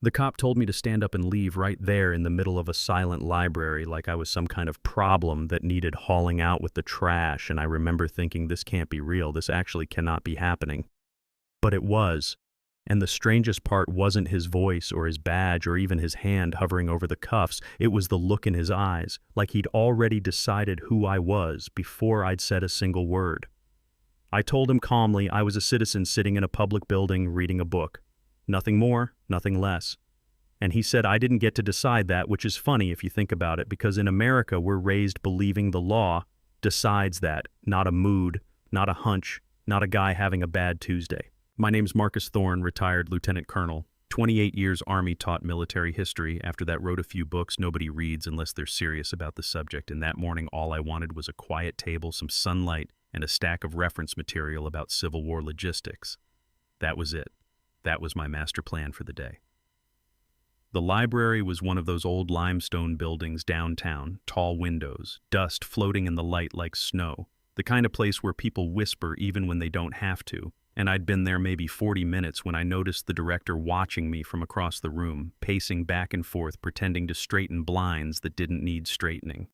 The cop told me to stand up and leave right there in the middle of a silent library like I was some kind of problem that needed hauling out with the trash, and I remember thinking, this can't be real, this actually cannot be happening. But it was. And the strangest part wasn't his voice or his badge or even his hand hovering over the cuffs. It was the look in his eyes, like he'd already decided who I was before I'd said a single word. I told him calmly I was a citizen sitting in a public building reading a book. Nothing more, nothing less. And he said I didn't get to decide that, which is funny if you think about it, because in America we're raised believing the law decides that, not a mood, not a hunch, not a guy having a bad Tuesday. My name's Marcus Thorne, retired lieutenant colonel. 28 years Army, taught military history. After that, wrote a few books nobody reads unless they're serious about the subject. And that morning, all I wanted was a quiet table, some sunlight, and a stack of reference material about Civil War logistics. That was it. That was my master plan for the day. The library was one of those old limestone buildings downtown, tall windows, dust floating in the light like snow, the kind of place where people whisper even when they don't have to. And I'd been there maybe 40 minutes when I noticed the director watching me from across the room, pacing back and forth, pretending to straighten blinds that didn't need straightening.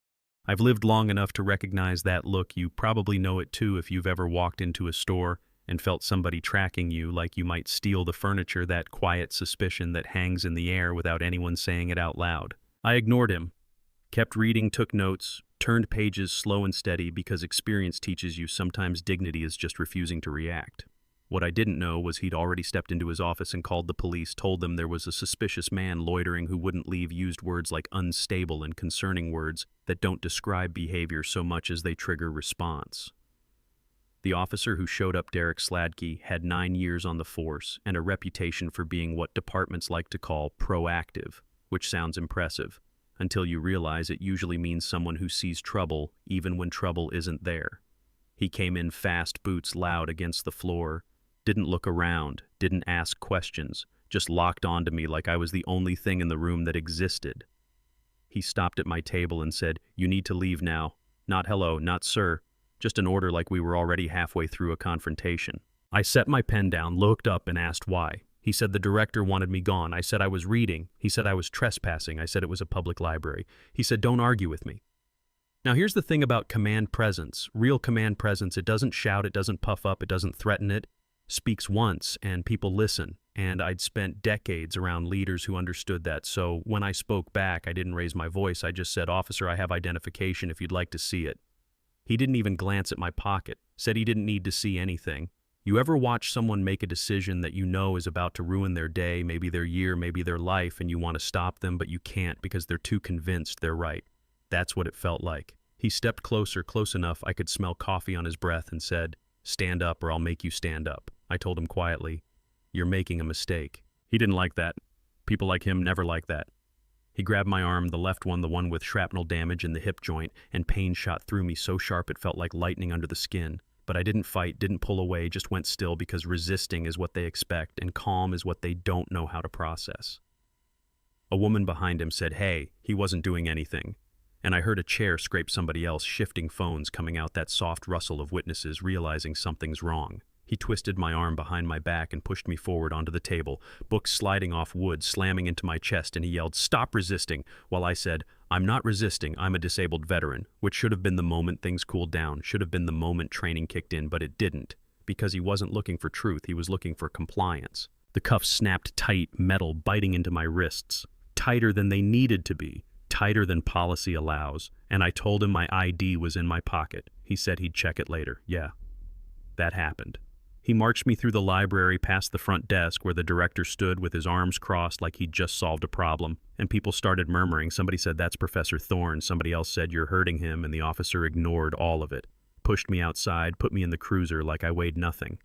I've lived long enough to recognize that look. You probably know it too if you've ever walked into a store and felt somebody tracking you like you might steal the furniture, that quiet suspicion that hangs in the air without anyone saying it out loud. I ignored him, kept reading, took notes, turned pages slow and steady, because experience teaches you sometimes dignity is just refusing to react. What I didn't know was he'd already stepped into his office and called the police, told them there was a suspicious man loitering who wouldn't leave, used words like unstable and concerning, words that don't describe behavior so much as they trigger response. The officer who showed up, Derek Sladke, had 9 years on the force and a reputation for being what departments like to call proactive, which sounds impressive, until you realize it usually means someone who sees trouble even when trouble isn't there. He came in fast, boots loud against the floor, didn't look around, didn't ask questions, just locked onto me like I was the only thing in the room that existed. He stopped at my table and said, "You need to leave now. Not hello, not sir. Just an order," like we were already halfway through a confrontation. I set my pen down, looked up, and asked why. He said the director wanted me gone. I said I was reading. He said I was trespassing. I said it was a public library. He said, "Don't argue with me." Now here's the thing about command presence. Real command presence, it doesn't shout, it doesn't puff up, it doesn't threaten, it speaks once and people listen. And I'd spent decades around leaders who understood that. So when I spoke back, I didn't raise my voice. I just said, "Officer, I have identification if you'd like to see it." He didn't even glance at my pocket, said he didn't need to see anything. You ever watch someone make a decision that you know is about to ruin their day, maybe their year, maybe their life, and you want to stop them, but you can't because they're too convinced they're right? That's what it felt like. He stepped closer, close enough I could smell coffee on his breath, and said, "Stand up or I'll make you stand up." I told him quietly, "You're making a mistake." He didn't like that. People like him never like that. He grabbed my arm, the left one, the one with shrapnel damage in the hip joint, and pain shot through me so sharp it felt like lightning under the skin. But I didn't fight, didn't pull away, just went still, because resisting is what they expect, and calm is what they don't know how to process. A woman behind him said, "Hey," he wasn't doing anything. And I heard a chair scrape somebody else, shifting phones, coming out that soft rustle of witnesses realizing something's wrong. He twisted my arm behind my back and pushed me forward onto the table, books sliding off wood, slamming into my chest, and he yelled, "Stop resisting," while I said, "I'm not resisting, I'm a disabled veteran," which should have been the moment things cooled down, should have been the moment training kicked in, but it didn't, because he wasn't looking for truth, he was looking for compliance. The cuffs snapped tight, metal biting into my wrists, tighter than they needed to be, tighter than policy allows, and I told him my ID was in my pocket. He said he'd check it later. Yeah, that happened. He marched me through the library past the front desk where the director stood with his arms crossed like he'd just solved a problem, and people started murmuring. Somebody said, "That's Professor Thorne." Somebody else said, "You're hurting him," and the officer ignored all of it, pushed me outside, put me in the cruiser like I weighed nothing.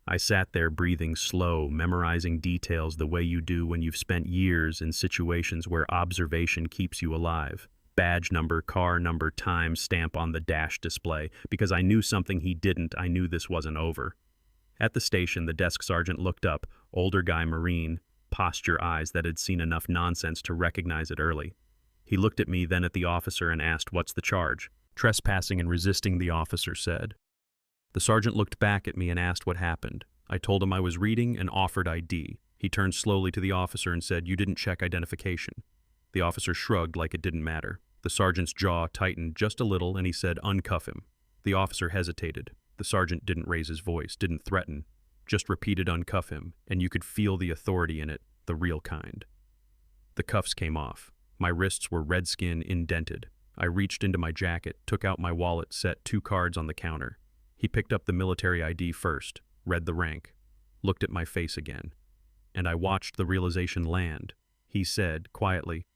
I sat there breathing slow, memorizing details the way you do when you've spent years in situations where observation keeps you alive. Badge number, car number, time, stamp on the dash display, because I knew something he didn't. I knew this wasn't over. At the station, the desk sergeant looked up, older guy, Marine, posture eyes that had seen enough nonsense to recognize it early. He looked at me, then at the officer, and asked, "What's the charge?" "Trespassing and resisting," the officer said. The sergeant looked back at me and asked what happened. I told him I was reading and offered ID. He turned slowly to the officer and said, "You didn't check identification." The officer shrugged like it didn't matter. The sergeant's jaw tightened just a little and he said, "Uncuff him." The officer hesitated. The sergeant didn't raise his voice, didn't threaten, just repeated, "Uncuff him," and you could feel the authority in it, the real kind. The cuffs came off. My wrists were red-skin indented. I reached into my jacket, took out my wallet, set 2 cards on the counter. He picked up the military ID first, read the rank, looked at my face again. And I watched the realization land. He said, quietly,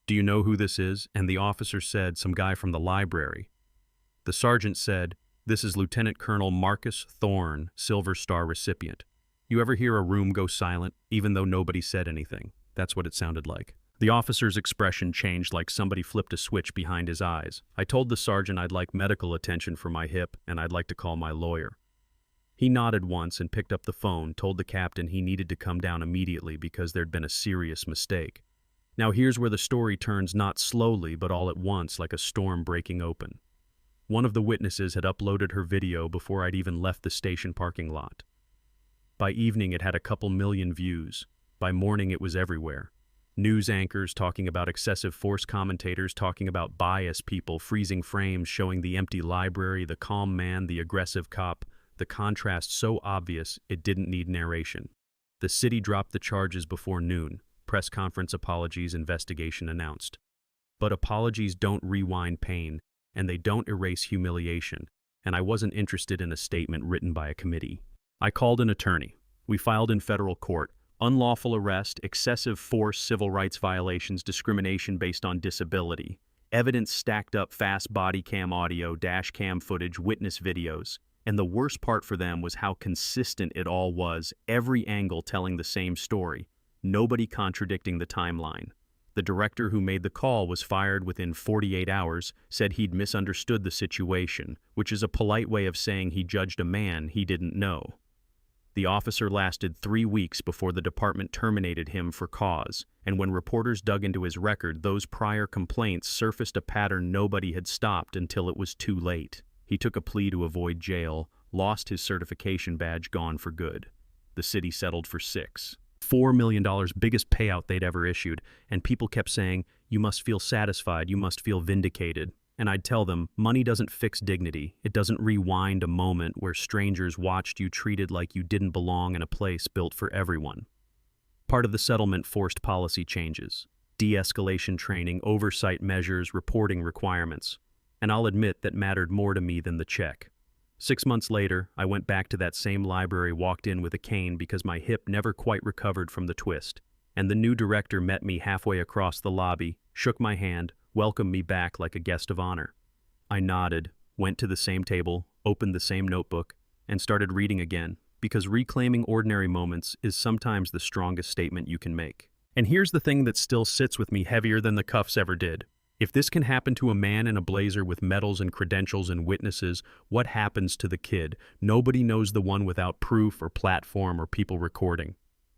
"Do you know who this is?" And the officer said, "Some guy from the library." The sergeant said, "This is Lieutenant Colonel Marcus Thorne, Silver Star recipient." You ever hear a room go silent, even though nobody said anything? That's what it sounded like. The officer's expression changed like somebody flipped a switch behind his eyes. I told the sergeant I'd like medical attention for my hip and I'd like to call my lawyer. He nodded once and picked up the phone, told the captain he needed to come down immediately because there'd been a serious mistake. Now here's where the story turns not slowly but all at once, like a storm breaking open. One of the witnesses had uploaded her video before I'd even left the station parking lot. By evening it had a couple million views. By morning it was everywhere. News anchors talking about excessive force, commentators talking about bias, people freezing frames showing the empty library, the calm man, the aggressive cop, the contrast so obvious it didn't need narration. The city dropped the charges before noon. Press conference apologies, investigation announced. But apologies don't rewind pain, and they don't erase humiliation, and I wasn't interested in a statement written by a committee. I called an attorney. We filed in federal court. Unlawful arrest, excessive force, civil rights violations, discrimination based on disability. Evidence stacked up, fast body cam audio, dash cam footage, witness videos. And the worst part for them was how consistent it all was, every angle telling the same story, nobody contradicting the timeline. The director who made the call was fired within 48 hours, said he'd misunderstood the situation, which is a polite way of saying he judged a man he didn't know. The officer lasted 3 weeks before the department terminated him for cause, and when reporters dug into his record, those prior complaints surfaced a pattern nobody had stopped until it was too late. He took a plea to avoid jail, lost his certification badge, gone for good. The city settled for $4 million, biggest payout they'd ever issued, and people kept saying, "You must feel satisfied, you must feel vindicated." And I'd tell them, money doesn't fix dignity. It doesn't rewind a moment where strangers watched you treated like you didn't belong in a place built for everyone. Part of the settlement forced policy changes, de-escalation training, oversight measures, reporting requirements. And I'll admit that mattered more to me than the check. 6 months later, I went back to that same library, walked in with a cane because my hip never quite recovered from the twist. And the new director met me halfway across the lobby, shook my hand, welcomed me back like a guest of honor. I nodded, went to the same table, opened the same notebook, and started reading again, because reclaiming ordinary moments is sometimes the strongest statement you can make. And here's the thing that still sits with me heavier than the cuffs ever did. If this can happen to a man in a blazer with medals and credentials and witnesses, what happens to the kid? Nobody knows, the one without proof or platform or people recording.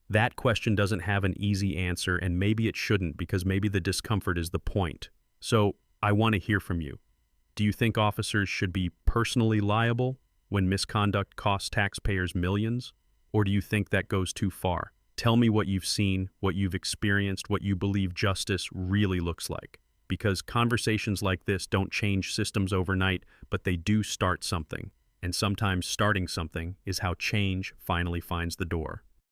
That question doesn't have an easy answer, and maybe it shouldn't, because maybe the discomfort is the point. So, I want to hear from you. Do you think officers should be personally liable when misconduct costs taxpayers millions? Or do you think that goes too far? Tell me what you've seen, what you've experienced, what you believe justice really looks like. Because conversations like this don't change systems overnight, but they do start something. And sometimes starting something is how change finally finds the door.